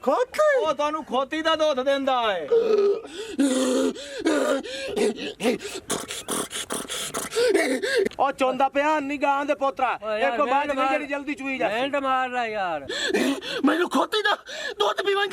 खोती ਉਹ ਤੁਹਾਨੂੰ ਖੋਤੀ ਦਾ ਦੁੱਧ ਦਿੰਦਾ ਹੈ। ओ चोंदा पे नहीं गां दे पोतरा एक को बात नहीं जड़ी जल्दी चुई जा मिनट मार रहा यार मैनू खोती दा दूध पीवां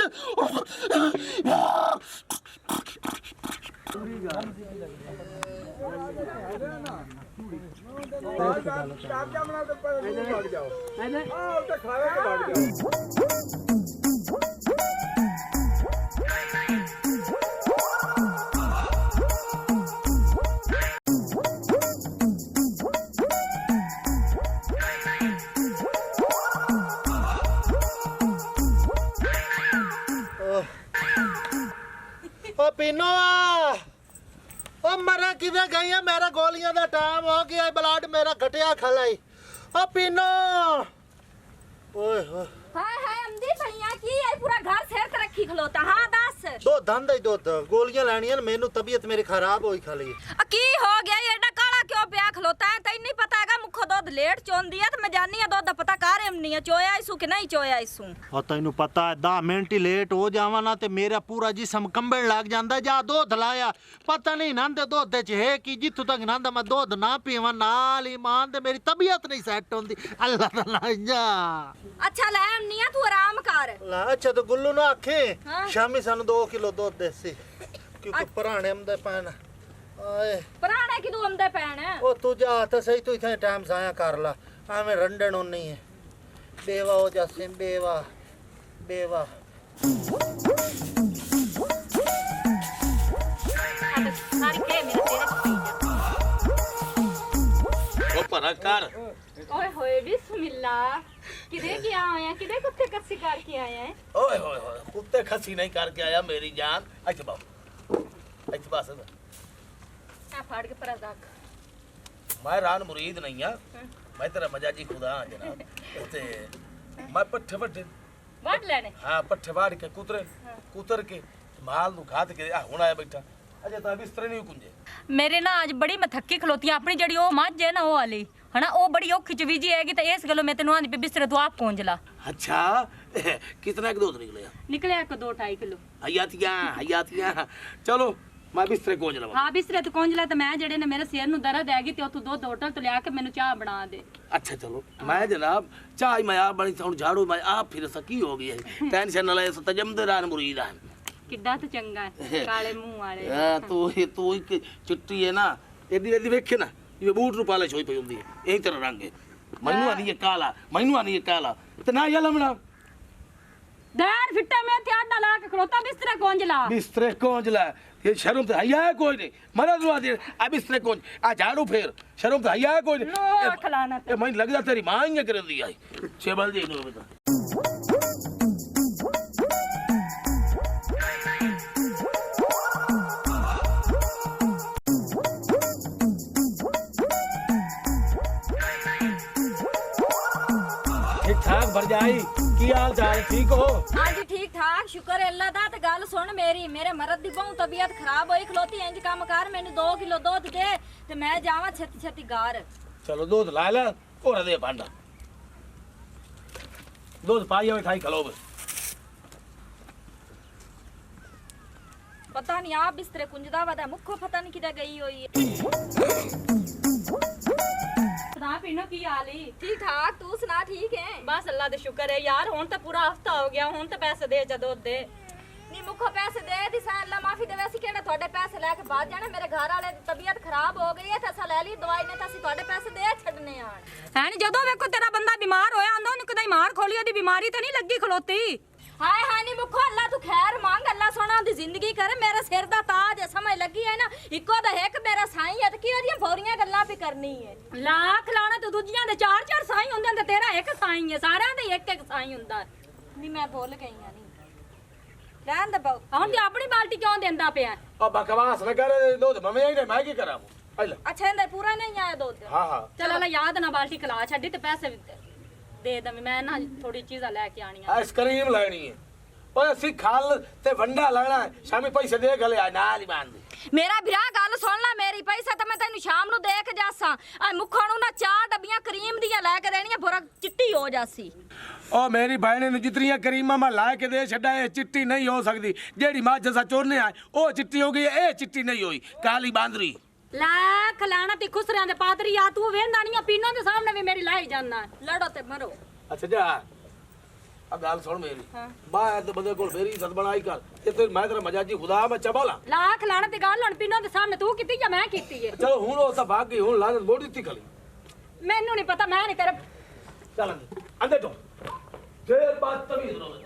ओ पीनो ओ मरा किधर गई है मेरा गोलियां दा टाइम हो गया ब्लड मेरा घटिया खलाई ओ पीनो ओए होए हाय हाय अमदी भैया की ये पूरा घर शेर ते रखी खलोता हां दस दो धंधे दो गोलियां लेनी है मेनू तबीयत मेरी खराब होई खाली की हो गया ये एडा काला क्यों पिया खलोता है तै नहीं पता हैगा मुखो दूध लेट चोंदी है ते मैं जानी है दूध दा पता कर एमनी है चोया इसू कि नहीं चोया इसू और तैनू पता है 10 मिनट ही लेट हो जावा ना ते मेरा पूरा जिस्म कंबण लग जांदा जा दूध लाया पता नहीं नंद दूध च है कि जिथों तक नंद मैं दूध ना पीवां नाल ही मान ते मेरी तबीयत नहीं सेट होंदी अल्लाह ताला जा अच्छा ले एमनी है तू आराम कर ला अच्छा तो गुल्लू ना आखे हाँ? शामी सानू 2 किलो दूध देसी क्योंकि पुराने हमदे पैन आए पुराने की तू अमदे पैण ओ तू जा तो सही तू इथे टाइम जाया कर ला हमें रंडन होनी है बेवा हो जा सिम बेवा बेवा सारी के मेरे तेरे ਉਹ ਭਰਾ ਕਰ ओए होए बिस्मिल्लाह किधे गया आया किधे कुत्ते का शिकार किया आया है ਓਏ ਹੋਏ ਹੋਏ ਕੁੱਤੇ ਖੱਸੀ ਨਹੀਂ ਕਰਕੇ ਆਇਆ ਮੇਰੀ ਜਾਨ ਇੱਥੇ ਬਾਪ ਇੱਥੇ ਬਸ आ फाड़ के पर रख ਮੈਂ ਰਾਨ ਮੁਰੀਦ ਨਹੀਂ ਆ ਮੈਂ ਤੇਰਾ ਮਜਾਜੀ ਖੁਦਾ ਹਾਂ ਜਨਾਬ ਤੇ ਮੈਂ ਪੱਠੇ ਵੱਡੇ वाट लेने ਹਾਂ ਪੱਠੇ ਵਾੜ ਕੇ ਕੁਤਰ ਕੇ ਮਾਲ ਨੂੰ ਖਾਦ ਕੇ ਆ ਹੁਣ ਆਇਆ ਬੈਠਾ ਅਜੇ ਤਾਂ ਬਿਸਤਰੇ ਨਹੀਂ ਕੁੰਜੇ मेरे ना आज बड़ी मैं थक्की खलोती अपनी जड़ी ओ मझ है ना ओ वाली है ना ओ बड़ी औखी च बीजी हैगी तो इस गलो मैं तेनू आंदी पे बिस्तर तू आप पहुंच ला अच्छा कितना दूध निकले निकले को 2-2.5 किलो हयातियां चलो मैं बिस्तरे कोंज लवा हां बिस्तर तू पहुंच ला तो मैं जड़े ने मेरे सिर नु दर्द हैगी ते तू दूध होटल तो लिया के मेनू चाह बना दे अच्छा चलो मैं जनाब चाह मैं आप बनी हुन झाड़ू मैं आप फिर सकी हो गई है टेंशन न ले तजमदरान मुरीद है किड्डा तो चंगा है काले मुंह वाले हां तू एक चिट्टी है ना एदी एदी वेखे ना ये बूट नु पालिश होई पई हुंदी है यही तरह रंग है मैनू आनी है काला ते ना ये लमना दर फिट्टा में त्याड़ा ला के खड़ोता बिस्तरे कोंज ला ये शर्म तो हया है कोई नहीं मरा दुआ दे आ बिस्तरे कोंज आ झाड़ू फेर शर्म तो हया है कोई नहीं नो खलाना ए मैं लगदा तेरी मां ही कर दी आई चेबल दे नो बेटा ठीक ठाक भरजाई की हाल चाल ठीक हो हां जी ठीक ठाक शुक्र है अल्लाह दा ते गल सुन मेरी मेरे मरद दी बहु तबीयत खराब होई खलोती इंज काम कर मैनू 2 किलो दूध दे ते मैं जावां छेती छेती गार चलो दूध ला ला और दे भांडा दूध पाई हुए खाई खलो पता नहीं आप बिस्तरे कुंजदा वादा मुखो पता नहीं किधर गई हुई है पिनो की हाली ठीक ठाक तू सुना ठीक है बस अल्लाह दे शुक्र है यार हुन तो पूरा हफ्ता हो गया हुन तो पैसे दे जा दूध दे नी मुखो पैसे दे दी सा अल्लाह माफी देवे सी केड़ा ਤੁਹਾਡੇ पैसे लेके बाद जाना मेरे घर वाले दी तबीयत खराब हो गई है ते असा ले ली दवाई ने ते ਅਸੀਂ ਤੁਹਾਡੇ पैसे दे छड़ने आन है नी जदों वेखो तेरा बंदा बीमार होया आंदा ओनु कदे मार खोली ओदी बीमारी ते नहीं लगी खलोती हाय हाय नी मुखो अल्लाह तू खैर मांग अल्लाह सोना दी जिंदगी करे मेरे सिर दा ताज है समझ लगी है ना इको दा एक मेरा साईं है ते की ओदियां भौरियां गल्लां भी करनी है लाख लाना तू दूजियां दे 4-4 साईं हुंदे ते तेरा एक साईं है सारियां दे एक साईं हुंदा नी मैं भूल गई हां नी रहन दे बहु हुन दी अपनी बाल्टी क्यों देंदा पिया ओ बकवास न कर दूध मम्मी आई ने मैं की करा अच्छा इंदे पूरा नहीं आया दूध हां हां चल अल्लाह याद ना बाल्टी खला छड्डी ते पैसे दे दम मैं ना थोड़ी चीज़ा लेके आनी है आइसक्रीम लेनी है पर असि खाल ते वंडा लेना है शामी पैसे दे गले आ नाल ही मान दे मेरा भरा गल सुन ला मेरी पैसा तो मैं तेन शाम नु दे के जासा आ मुखा नु ना 4 डब्बियां क्रीम दियां लेके देनियां भरा चिट्टी हो जासी ਉਹ ਮੇਰੀ ਭੈਣ ਨੂੰ ਜਿਤਨੀਆਂ ਕਰੀਮਾਂ ਮੈਂ ਲਾ ਕੇ ਦੇ ਛੱਡਾ ਇਹ ਚਿੱਟੀ ਨਹੀਂ ਹੋ ਸਕਦੀ ਜਿਹੜੀ ਮੱਝ ਅਸਾਂ ਚੋਰਨੇ ਆਏ ਉਹ ਚਿੱਟੀ ਹੋ ਗਈ ਇਹ ਚਿੱਟੀ ਨਹੀਂ ਹੋਈ ਕਾਲੀ ਬਾਂਦਰੀ ਲੱਖ ਲਾਣਾ ਤੇ ਖੁਸਰਿਆਂ ਦੇ ਪਾਦਰੀ ਆ ਤੂੰ ਵੇਂਦਾ ਨਹੀਂ ਪੀਨੋ ਦੇ ਸਾਹਮਣੇ ਵੀ ਮੇਰੀ ਲਾਈ ਜਾਨਾ ਲੜੋ ਤੇ ਮਰੋ ਅੱਛਾ ਜਾ ਆ ਗੱਲ ਸੁਣ ਮੇਰੀ ਬਾਹਰ ਤੇ ਬੰਦੇ ਕੋਲ ਮੇਰੀ ਇੱਜ਼ਤ ਬਣਾਈ ਕਰ ਤੇ ਤੂੰ ਮੈਂ ਤੇਰਾ ਮਜਾਜੀ ਖੁਦਾ ਮੈਂ ਚਬਾਲਾ ਲੱਖ ਲਾਣਾ ਤੇ ਗੱਲ ਹੁਣ ਪੀਨੋ ਦੇ ਸਾਹਮਣੇ ਤੂੰ ਕੀਤੀ ਜਾਂ ਮੈਂ ਕੀਤੀ ਏ ਚਲੋ ਹੁਣ ਉਹ ਤਾਂ ਭਾਗ ਗਈ ਹੁਣ ਲਾਨਤ ਬੋੜੀ ਦਿੱਤੀ ਖਲੀ ਮੈਨੂੰ ਨਹੀਂ ਪਤਾ ਮੈਂ ਨਹੀਂ ਤੇਰੇ ਚੱਲ ਅੰਦਰ ਤੋਂ ਫੇਰ ਬਾਤ ਤਮੀਜ਼ ਰੋ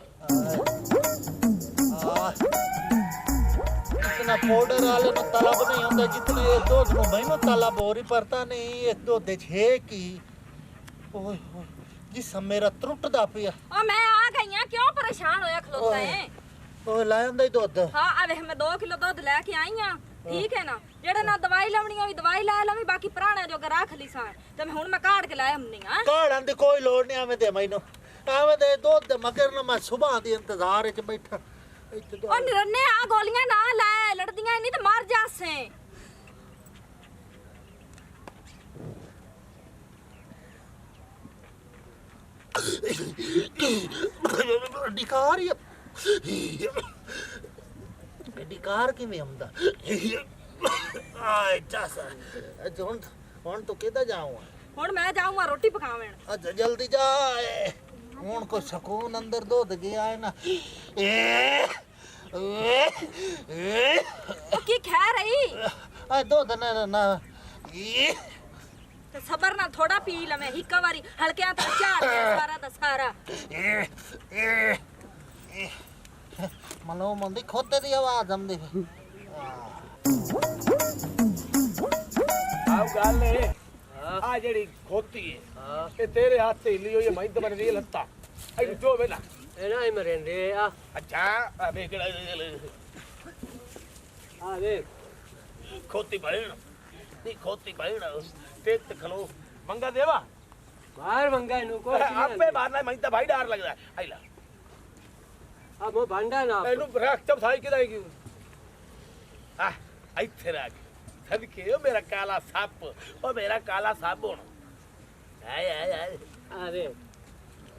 इतना पाउडर वाले में तलब नहीं होता जितने ये दूध में मैंने तलब हो रही पड़ता नहीं ये दूध है कि ओए ओए जिस मेरा त्रुटदा पिया ओ मैं आ गई हां क्यों परेशान होया खलोता है ओए लायंदा ही दूध हां आ ਵੇਖ मैं 2 किलो दूध लेके आई हां ठीक है ना जेड़ा ना दवाई लावनी भी दवाई ला लवी बाकी पुराने जो रख ली सा ते मैं हुन मैं काट के लाया हमनी हां काढ़न दी कोई लोड़ नहीं आवे दे मैनू आवे दे दूध दे मगर ना मैं सुबह दी इंतजार च बैठा ओ निरन्ने आ गोलियां ना लाए लड़दियां नहीं ते मर जासे डिकार डिकार किवें आंदा आए चासा हुन तो किदा जाऊं हुन मैं जाऊंगा रोटी पकावेण अच्छा जल्दी जा हुन को सुकून अंदर दूध गया है ना ओ की खा रही आ दूध ना ना ते सबर ना थोड़ा पी लवे हिक्का वारी हल्के हाथ चार सारा दा सारा मनो मंदी खोते दी आवाज आंदी ਆਹ ਗੱਲ ਏ ਆ ਜਿਹੜੀ ਖੋਤੀ ਏ ਇਹ ਤੇਰੇ ਹੱਥ ਤੇ ਹਿੱਲੀ ਹੋਈ ਮੈਂ ਤਾਂ ਬਣ ਰਹੀ ਲੱਤਾ ਇਹ ਜੋ ਵੇਲਾ ਇਹਨਾਂ ਹੀ ਮਰਿੰਦੇ ਆ ਅੱਛਾ ਆ ਵੇ ਕਿਹੜਾ ਆ ਵੇ ਖੋਤੀ ਭੈਣ ਨਹੀਂ ਖੋਤੀ ਭੈਣ ਤੇ ਖਲੋ ਮੰਗਾ ਦੇਵਾ ਬਾਹਰ ਮੰਗਾ ਇਹਨੂੰ ਕੋਈ ਆਪੇ ਮਾਰਨਾ ਮੈਂ ਤਾਂ ਭਾਈ ਡਰ ਲੱਗਦਾ ਆਈ ਲਾ ਆ ਮੋ ਭਾਂਡਾ ਨਾ ਇਹਨੂੰ ਰੱਖ ਚਮ ਸਾਈ ਕਿਦਾਂ ਗਈ ਆ ਇੱਥੇ ਰੱਖ ਸਦਕੇ ਉਹ ਮੇਰਾ ਕਾਲਾ ਸੱਪ ਉਹ ਮੇਰਾ ਕਾਲਾ ਸੱਪ ਹੁਣ ਆਏ ਆਏ ਆਏ ਆ ਵੇ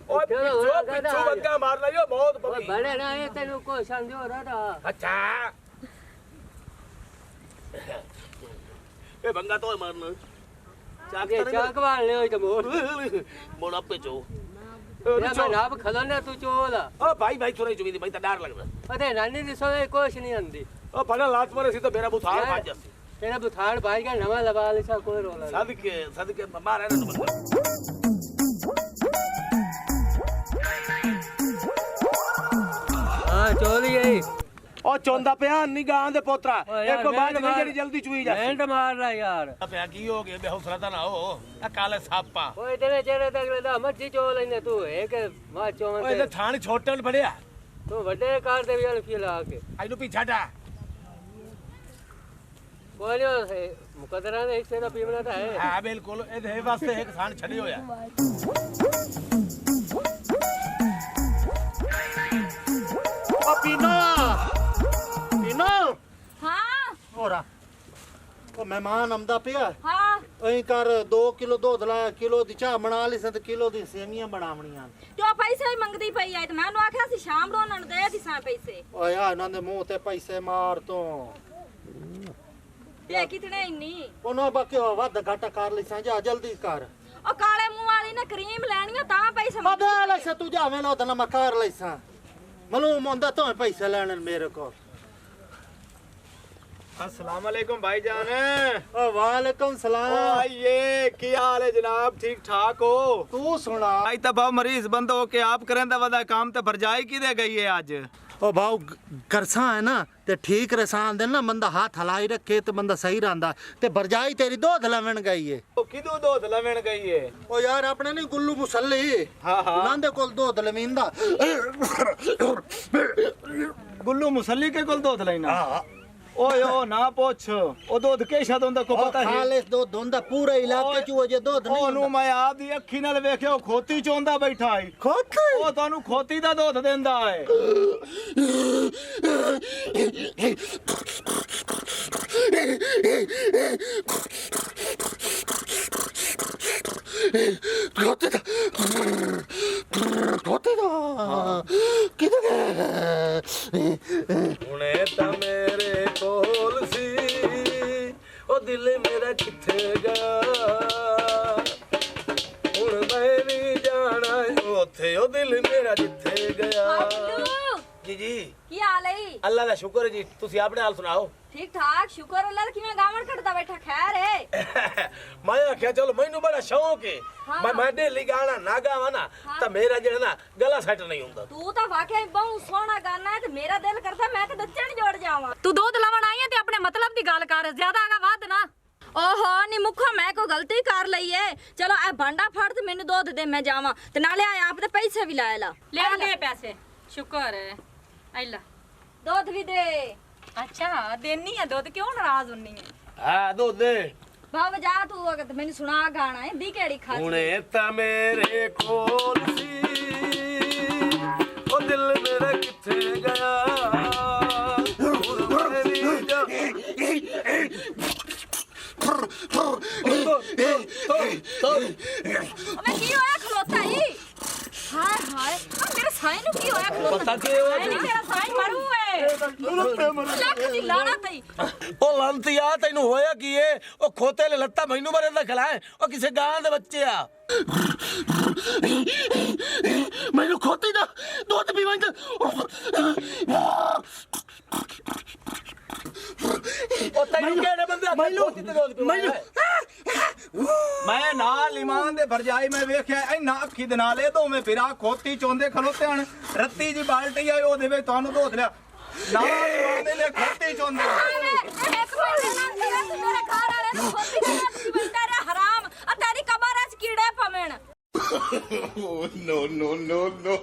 ਉਹ ਪਿੱਛੋਂ ਵੰਗਾ ਮਾਰ ਲਿਓ ਬਹੁਤ ਓਏ ਪੱਕੀ ਬੜੇ ਨਾ ਇਹ ਤੈਨੂੰ ਕੋਈ ਸਮਝੋ ਰਹਾ ਅੱਛਾ ਇਹ ਬੰਗਾ ਤੋਂ ਮਾਰਨਾ ਚਾਕੇ ਚਾਕ ਵਾਲ ਲਿਓ ਤੇ ਮੋੜ ਮੋੜ ਆਪੇ ਚੋ ਇਹ ਮੈਂ ਨਾਪ ਖਲੋਣਾ ਤੂੰ ਚੋਲਾ ਓ ਭਾਈ ਭਾਈ ਥੋੜੀ ਚੁਵੀ ਦੀ ਭਾਈ ਤਾਂ ਡਰ ਲੱਗਦਾ ਅਦੇ ਨਾਨੀ ਦੀ ਸੋਏ ਕੁਛ ਨਹੀਂ ਆਂਦੀ ਉਹ ਫੜਾ ਲਾਤ ਮਾਰੇ ਸੀ ਤਾਂ ਮੇਰਾ ਬੁਥਾਰ ਭੱਜ ਜਾਸੀ ਤੇਰਾ ਬੁਥਾੜ ਭਾਈ ਗਿਆ ਨਵਾਂ ਲਵਾ ਲਿਆ ਕੋਈ ਰੋਲਾ ਸਦਕੇ ਮਾਰੇ ਨਾ ਬੰਦਾ ਹਾਂ ਚੋਲੀ ਆਈ ਉਹ ਚੋਂਦਾ ਪਿਆ ਨਿਗਾਹਾਂ ਦੇ ਪੋਤਰਾ ਓਏ ਯਾਰ, ਇੱਕ ਬਾਅਦ ਮਿੰਟ ਨਹੀਂ ਮਾਰ। ਜਿਹੜੀ ਜਲਦੀ ਚੁਈ ਜਾ ਮਿੰਟ ਮਾਰ ਲੈ ਯਾਰ ਪਿਆ ਕੀ ਹੋ ਗਿਆ ਬੇਹੌਸਲਾ ਤਾਂ ਨਾ ਹੋ ਆ ਕਾਲੇ ਸਾਪਾ ਓਏ ਤੇਰੇ ਚਿਹਰੇ ਤੇ ਅਗਲੇ ਦਾ ਮੱਛੀ ਚੋ ਲੈਨੇ ਤੂੰ ਇੱਕ ਮਾ ਚੋਂ ਓਏ ਇਹਦੇ ਥਾਣ ਛੋਟੇ ਨੂੰ ਫੜਿਆ ਤੂੰ ਵੱਡੇ ਕਾਰ ਦੇ ਵੀ ਕੀ ਲਾ ਕੇ ਇਹਨੂੰ ਪਿੱਛਾ ਢਾ ਕੋਈ ਨਹੀਂ ਮੁਕਦਰਾਂ ਦੇ ਹਿੱਸੇ ਦਾ ਪੀਵਣਾ ਤਾਂ ਹੈ ਹਾਂ ਬਿਲਕੁਲ ਇਹਦੇ ਵਾਸਤੇ ਇੱਕ ਥਾਣ ਛੱਡੇ ਹੋਇਆ ओ पीनो पीनो हां होरा ओ मेहमान आंदा पिया हां अई कर 2 किलो दूध ला किलो दी चाह बना ली स ते किलो दी सेवियां बनावणियां जो पैसे ही मंगदी पई आई ते मैं ਉਹਨੂੰ ਆਖਿਆ ਸੀ ਸ਼ਾਮ ਨੂੰ ਉਹਨਾਂ ਨੂੰ ਦੇ ਦੀ ਸਾਂ ਪੈਸੇ ਓਏ ਆ ਇਹਨਾਂ ਦੇ ਮੂੰਹ ਤੇ ਪੈਸੇ ਮਾਰ ਤੋਂ ਇਹ ਕਿਤਨੇ ਇੰਨੀ ਉਹਨਾਂ ਬਾਕੀ ਵੱਧ ਘਾਟਾ ਕਰ ਲਈ ਸਾਂ ਜਾ ਜਲਦੀ ਕਰ ਉਹ ਕਾਲੇ ਮੂੰਹ ਵਾਲੀ ਨੇ ਕਰੀਮ ਲੈਣੀ ਆ ਤਾਂ ਪੈਸੇ ਮਦਾ ਲੈ ਸ ਤੂੰ ਜਾਵੇਂ ਲੋ ਤਾਂ ਮੈਂ ਕਰ ਲਈ ਸਾਂ ਮਲੂਮ ਹੁੰਦਾ ਤੋਂ ਪੈਸੇ ਲੈਣ ਮੇਰੇ ਕੋਲ अस्सलाम वालेकुम भाईजान ओ वालेकुम सलाम आइए क्या हाल है जनाब ठीक ठाक हो तू सुना आई तो भाव मरीज बंद हो के आप करेंदा वदा काम ते भरजाई किदे गई है आज ओ भाऊ करसा है ना ते ठीक रसान दे ना बंदा हाथ हलाई रखे ते बंदा सही रहंदा ते भरजाई तेरी दूध लवण गई है ओ किदो दूध लवण गई है ओ यार अपने नहीं गुल्लू मुसल्ली हाँ हाँ नांदे कोल दूध लवींदा गुल्लू मुसल्ली के कोल दूध लेना हां ओए ओ ना पूछ ओ दूध के शाद हुंदा को पता है खालिस दूध हुंदा पूरे इलाके च वो जे दूध नहीं ओनू मैं आप दी अखी नाल वेखियो खोती चोंदा बैठा है खोते ओ तानू खोती दा दूध देंदा है खोते खोते ਹੁਣੇ ਤਾਂ ਮੇਰੇ ਕੋਲ ਸੀ ਉਹ ਦਿਲ ਮੇਰਾ ਕਿੱਥੇ ਗਿਆ ਹੁਣ ਮੈਂ ਵੀ ਜਾਣਾ ਉੱਥੇ ਉਹ ਦਿਲ ਮੇਰਾ ਜਿੱਥੇ ਗਿਆ ਜੀ ਜੀ ਕੀ ਹਾਲ ਹੈ ਅੱਲਾ ਦਾ ਸ਼ੁਕਰ ਹੈ ਜੀ ਤੁਸੀਂ ਆਪਣੇ ਹਾਲ ਸੁਣਾਓ ਠੀਕ ਠਾਕ ਸ਼ੁਕਰ ਅੱਲਾ ਦਾ ਕਿਵੇਂ ਗਾਵਣ ਕੱਢਦਾ ਬੈਠਾ ਖੈਰ ਹੈ ਮੈਂ ਆਖਿਆ ਚਲੋ ਮੈਨੂੰ ਬੜਾ ਸ਼ੌਂਕ ਹੈ ਮੈਂ ਡੇਲੀ ਗਾਣਾ ਨਾ ਗਾਵਾਂ ਨਾ ਤਾਂ ਮੇਰਾ ਜਿਹੜਾ ਨਾ ਗਲਾ ਸੈੱਟ ਨਹੀਂ ਹੁੰਦਾ ਤੂੰ ਤਾਂ ਵਾਕਿਆ ਹੀ ਬਹੁਤ ਸੋਹਣਾ ਗਾਣਾ ਹੈ ਤੇ ਮੇਰਾ ਦਿਲ ਕਰਦਾ ਮੈਂ ਤੇ ਦੱਚਣ ਜੋੜ ਜਾਵਾਂ ਤੂੰ ਦੁੱਧ ਲਾਵਣ ਆਈ ਹੈ ਤੇ ਆਪਣੇ ਮਤਲਬ ਦੀ ਗੱਲ ਕਰ ਜ਼ਿਆਦਾ ਆਗਾ ਵੱਧ ਨਾ ਓਹੋ ਨੀ ਮੁੱਖਾ ਮੈਂ ਕੋਈ ਗਲਤੀ ਕਰ ਲਈ ਏ ਚਲੋ ਇਹ ਭਾਂਡਾ ਫੜ ਤੇ ਮੈਨੂੰ ਦੁੱਧ ਦੇ ਮੈਂ ਜਾਵਾਂ ਤੇ ਨਾਲੇ ਆਪ ਦੇ ਪੈਸੇ ਵੀ ਲੈ ਲਾ ਲੈ ਦੇ ਪੈਸੇ ਸ਼ੁਕਰ ਹੈ ਆਈਲਾ ਦੁੱਧ ਵੀ ਦੇ ਅੱਛਾ ਦੇਣੀ ਆ ਦੁੱਧ ਕਿਉਂ ਨਾਰਾਜ਼ ਹੁੰਨੀ ਹੈ ਹਾਂ ਦੁੱਧ ਦੇ ਬਾਬਾ ਜਾ ਤੂੰ ਅਗਰ ਮੈਨੂੰ ਸੁਣਾ ਗਾਣਾ ਹੈ ਦੀ ਕਿਹੜੀ ਖਾਸ ਹੁਣੇ ਤਾਂ ਮੇਰੇ ਕੋਲ ਸੀ ਉਹ ਦਿਲ ਮੇਰਾ ਕਿੱਥੇ ਗਿਆ ਹੁਣ ਮੈਂ ਵੀ ਅਬੇ ਕੀ ਹੋਇਆ ਖਲੋਤਾ ਈ ਹਾਏ ਹਾਏ ਆ ਮੇਰੇ ਸਾਈ ਨੂੰ ਕੀ ਹੋਇਆ ਖਲੋਤਾ ਪਤਾ ਕੀ ਹੋਇਆ ਨਹੀਂ ਤੇਰਾ ਸਾਈਂ ਮਰੂ ਏ ਲੱਖ ਦੀ ਲਾਣਾ ਤਈ ਉਹ ਲੰਤਿਆ ਤੈਨੂੰ ਹੋਇਆ ਕੀ ਏ ਉਹ ਖੋਤੇ ਲੈ ਲੱਤਾ ਮੈਨੂੰ ਮਰੇ ਦਾ ਖਲਾਏ ਉਹ ਕਿਸੇ ਗਾਂ ਦੇ ਬੱਚੇ ਆ ਮੈਨੂੰ ਖੋਤੀ ਦਾ ਦੁੱਧ ਪੀਵਾਂ ਉਹ ਤੈਨੂੰ ਕਿਹੜੇ ਬੰਦੇ ਮੈਨੂੰ ਮੈਂ ਨਾਲ ਇਮਾਨ ਦੇ ਭਰਜਾਈ ਮੈਂ ਵੇਖਿਆ ਇੰਨਾ ਅੱਖੀ ਦੇ ਨਾਲ ਇਹ ਦੋਵੇਂ ਫਿਰਾ ਖੋਤੀ ਚੋਂਦੇ ਖਲੋਤੇ ਹਨ ਰੱਤੀ ਜੀ ਬਾਲਟੀ ਆਈ ਉਹਦੇ ਵਿੱਚ ਤੁਹਾਨੂੰ ਧੋਤ ਲਿਆ ਨਾਲ ਇਮਾਨ ਦੇ ਲਈ ਖੋਤੀ ਚੋਂਦੇ ਇੱਕ ਮਿੰਟ ਨਾ ਮੇਰੇ ਘਰ ਵਾਲੇ ਨੂੰ ਖੋਤੀ ਕਿਹਾ ਤੁਸੀਂ ਬੰਦਾ ਰੇ ਹਰਾਮ ਆ ਤੇਰੀ ਕਬਰ 'ਚ ਕੀੜੇ ਪਵਣ no, no, no, no.